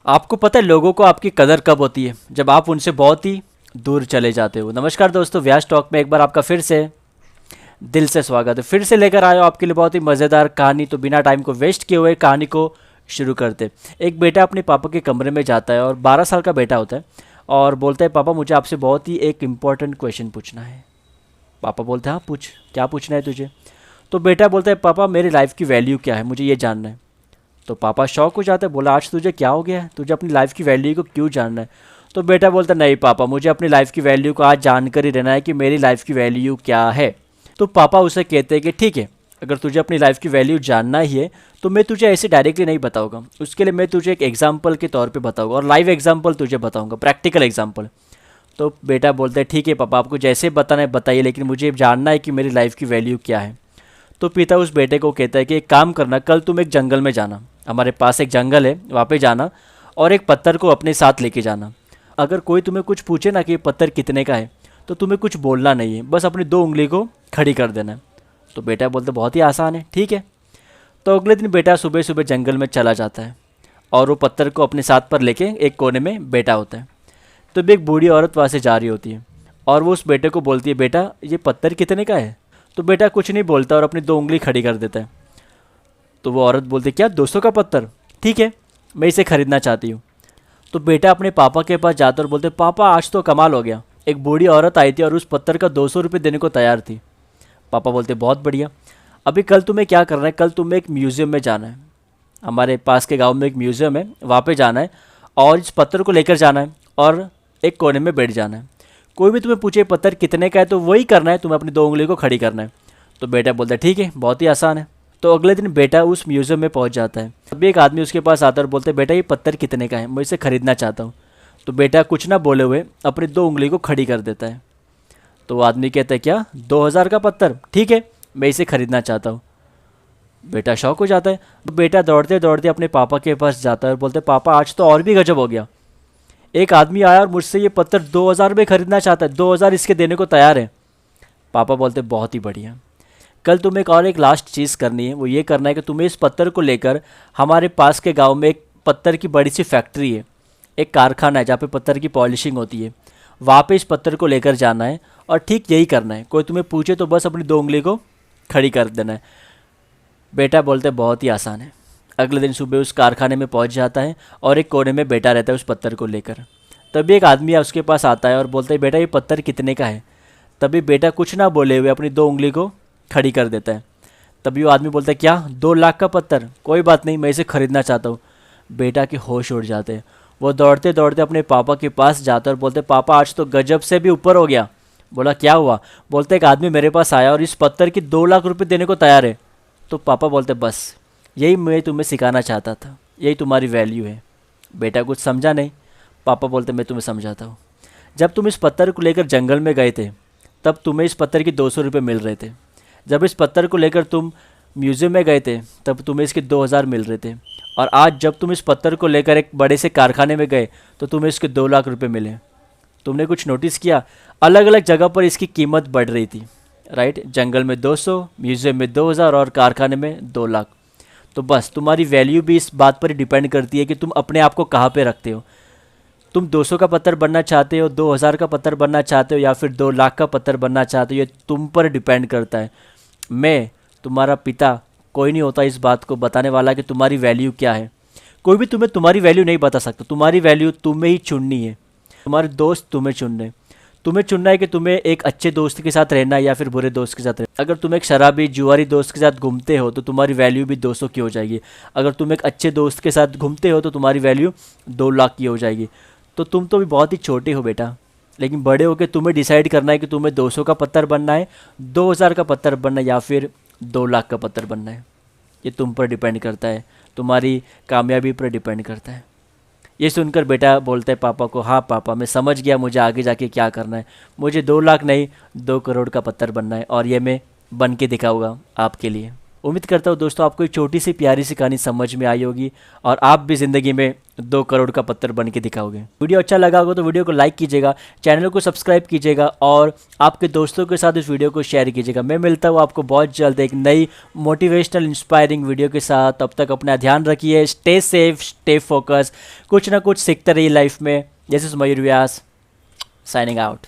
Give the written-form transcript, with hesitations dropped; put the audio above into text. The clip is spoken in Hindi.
आपको पता है लोगों को आपकी कदर कब होती है? जब आप उनसे बहुत ही दूर चले जाते हो। नमस्कार दोस्तों, व्यास टॉक में एक बार आपका फिर से दिल से स्वागत है। फिर से लेकर आया हूं आपके लिए बहुत ही मज़ेदार कहानी। तो बिना टाइम को वेस्ट किए हुए कहानी को शुरू करते। एक बेटा अपने पापा के कमरे में जाता है और 12 साल का बेटा होता है और बोलता है, पापा मुझे आपसे बहुत ही एक इम्पॉर्टेंट क्वेश्चन पूछना है। पापा बोलते हैं, हाँ पूछ, क्या पूछना है तुझे? तो बेटा बोलता है, पापा मेरी लाइफ की वैल्यू क्या है, मुझे ये जानना है। तो पापा शॉक हो जाते हैं, बोला आज तुझे क्या हो गया है, तुझे अपनी लाइफ की वैल्यू को क्यों जानना है? तो बेटा बोलता नहीं पापा, मुझे अपनी लाइफ की वैल्यू को आज जानकर ही रहना है कि मेरी लाइफ की वैल्यू क्या है। तो पापा उसे कहते हैं कि ठीक है, अगर तुझे अपनी लाइफ की वैल्यू जानना ही है तो मैं तुझे ऐसे डायरेक्टली नहीं बताऊंगा, उसके लिए मैं तुझे एक एग्जाम्पल के तौर पे बताऊंगा और लाइव एग्जाम्पल तुझे बताऊंगा, प्रैक्टिकल एग्जाम्पल। तो बेटा बोलते हैं ठीक है पापा, आपको जैसे बताना है बताइए, लेकिन मुझे जानना है कि मेरी लाइफ की वैल्यू क्या है। तो पिता उस बेटे को कहता है कि एक काम करना, कल तुम एक जंगल में जाना, हमारे पास एक जंगल है, वहाँ पे जाना और एक पत्थर को अपने साथ लेके जाना। अगर कोई तुम्हें कुछ पूछे ना कि ये पत्थर कितने का है, तो तुम्हें कुछ बोलना नहीं है, बस अपनी 2 उंगली को खड़ी कर देना है। तो बेटा बोलते बहुत ही आसान है, ठीक है। तो अगले दिन बेटा सुबह सुबह जंगल में चला जाता है और वो पत्थर को अपने साथ पर लेके एक कोने में बैठा होता है। तो भी एक बूढ़ी औरत वहाँ से जा रही होती है और वो उस बेटे को बोलती है, बेटा ये पत्थर कितने का है? तो बेटा कुछ नहीं बोलता और अपनी 2 उंगली खड़ी कर देता है। तो वो औरत बोलती, क्या 200 का पत्थर? ठीक है, मैं इसे खरीदना चाहती हूँ। तो बेटा अपने पापा के पास जाता और बोलते, पापा आज तो कमाल हो गया, एक बूढ़ी औरत आई थी और उस पत्थर का 200 रुपये देने को तैयार थी। पापा बोलते बहुत बढ़िया। अभी कल तुम्हें क्या करना है, कल तुम्हें एक म्यूज़ियम में जाना है, हमारे पास के गांव में एक म्यूज़ियम है, वहाँ पे जाना है और इस पत्थर को लेकर जाना है और एक कोने में बैठ जाना है। कोई भी तुम्हें पूछे पत्थर कितने का है तो वही करना है, तुम्हें अपनी 2 उंगली को खड़ी करना है। तो बेटा बोलता है ठीक है, बहुत ही आसान है। तो अगले दिन बेटा उस म्यूज़ियम में पहुंच जाता है। तभी एक आदमी उसके पास आता है और बोलते है, बेटा ये पत्थर कितने का है, मैं इसे खरीदना चाहता हूँ। तो बेटा कुछ ना बोले हुए अपनी 2 उंगली को खड़ी कर देता है। तो वो आदमी कहता है, क्या 2000 का पत्थर? ठीक है, मैं इसे खरीदना चाहता हूँ। बेटा शौक हो जाता है। तो बेटा दौड़ते दौड़ते अपने पापा के पास जाता है और बोलते, पापा आज तो और भी गजब हो गया, एक आदमी आया और मुझसे ये पत्थर 2000 में खरीदना चाहता है, 2000 इसके देने को तैयार है। पापा बोलते बहुत ही बढ़िया। कल तुम्हें एक लास्ट चीज़ करनी है, वो ये करना है कि तुम्हें इस पत्थर को लेकर हमारे पास के गांव में एक पत्थर की बड़ी सी फैक्ट्री है, एक कारखाना है जहाँ पे पत्थर की पॉलिशिंग होती है, वहाँ पे इस पत्थर को लेकर जाना है और ठीक यही करना है। कोई तुम्हें पूछे तो बस अपनी 2 उंगली को खड़ी कर देना है। बेटा बोलते बहुत ही आसान है। अगले दिन सुबह उस कारखाने में पहुँच जाता है और एक कोने में बैठा रहता है उस पत्थर को लेकर। तभी एक आदमी उसके पास आता है और बोलता है, बेटा ये पत्थर कितने का है? तभी बेटा कुछ ना बोले हुए अपनी 2 उंगली को खड़ी कर देता है। तभी वो आदमी बोलता है, क्या 2 लाख का पत्थर? कोई बात नहीं, मैं इसे खरीदना चाहता हूँ। बेटा के होश उड़ जाते हैं। वो दौड़ते दौड़ते अपने पापा के पास जाता है और बोलते, पापा आज तो गजब से भी ऊपर हो गया। बोला क्या हुआ? बोलते एक आदमी मेरे पास आया और इस पत्थर की 2 लाख रुपये देने को तैयार है। तो पापा बोलते बस यही मैं तुम्हें सिखाना चाहता था, यही तुम्हारी वैल्यू है। बेटा कुछ समझा नहीं। पापा बोलते मैं तुम्हें समझाता हूँ। जब तुम इस पत्थर को लेकर जंगल में गए थे तब तुम्हें इस पत्थर की 200 रुपये मिल रहे थे। जब इस पत्थर को लेकर तुम म्यूज़ियम में गए थे तब तुम्हें इसके 2000 मिल रहे थे। और आज जब तुम इस पत्थर को लेकर एक बड़े से कारखाने में गए तो तुम्हें इसके 2 लाख रुपए मिले। तुमने कुछ नोटिस किया, अलग अलग जगह पर इसकी कीमत बढ़ रही थी, राइट? जंगल में 200, म्यूज़ियम में 2000 और कारखाने में 2 लाख। तो बस तुम्हारी वैल्यू भी इस बात पर डिपेंड करती है कि तुम अपने आप को कहाँ पे रखते हो। तुम 200 का पत्थर बनना चाहते हो, 2000 का पत्थर बनना चाहते हो या फिर 2 लाख का पत्थर बनना चाहते हो, ये तुम पर डिपेंड करता है। मैं तुम्हारा पिता कोई नहीं होता इस बात को बताने वाला कि तुम्हारी वैल्यू क्या है। कोई भी तुम्हें तुम्हारी वैल्यू नहीं बता सकता। तुम्हारी वैल्यू तुम्हें ही चुननी है। तुम्हारे दोस्त तुम्हें चुनने, तुम्हें चुनना है कि तुम्हें एक अच्छे दोस्त के साथ रहना है या फिर बुरे दोस्त के साथ रहना। अगर तुम एक शराबी जुआरी दोस्त के साथ घूमते हो तो तुम्हारी वैल्यू भी 200 की हो जाएगी। अगर तुम एक अच्छे दोस्त के साथ घूमते हो तो तुम्हारी वैल्यू 2 लाख की हो जाएगी। तो तुम तो भी बहुत ही छोटे हो बेटा, लेकिन बड़े होकर तुम्हें डिसाइड करना है कि तुम्हें 200 का पत्थर बनना है, 2000 का पत्थर बनना है या फिर 2 लाख का पत्थर बनना है। ये तुम पर डिपेंड करता है, तुम्हारी कामयाबी पर डिपेंड करता है। ये सुनकर बेटा बोलता है पापा को, हाँ पापा मैं समझ गया मुझे आगे जाके क्या करना है। मुझे 2 लाख नहीं 2 करोड़ का पत्थर बनना है और ये मैं बन के दिखाऊंगा आपके लिए। उम्मीद करता हूँ दोस्तों आपको एक छोटी सी प्यारी सी कहानी समझ में आई होगी और आप भी ज़िंदगी में 2 करोड़ का पत्थर बन के दिखाओगे। वीडियो अच्छा लगा होगा तो वीडियो को लाइक कीजिएगा, चैनल को सब्सक्राइब कीजिएगा और आपके दोस्तों के साथ इस वीडियो को शेयर कीजिएगा। मैं मिलता हूँ आपको बहुत जल्द एक नई मोटिवेशनल इंस्पायरिंग वीडियो के साथ। तब तक अपना ध्यान रखिए, स्टे सेफ, स्टे फोकस, कुछ ना कुछ सीखते रहिए लाइफ में। This is Mayur Vyas, signing out.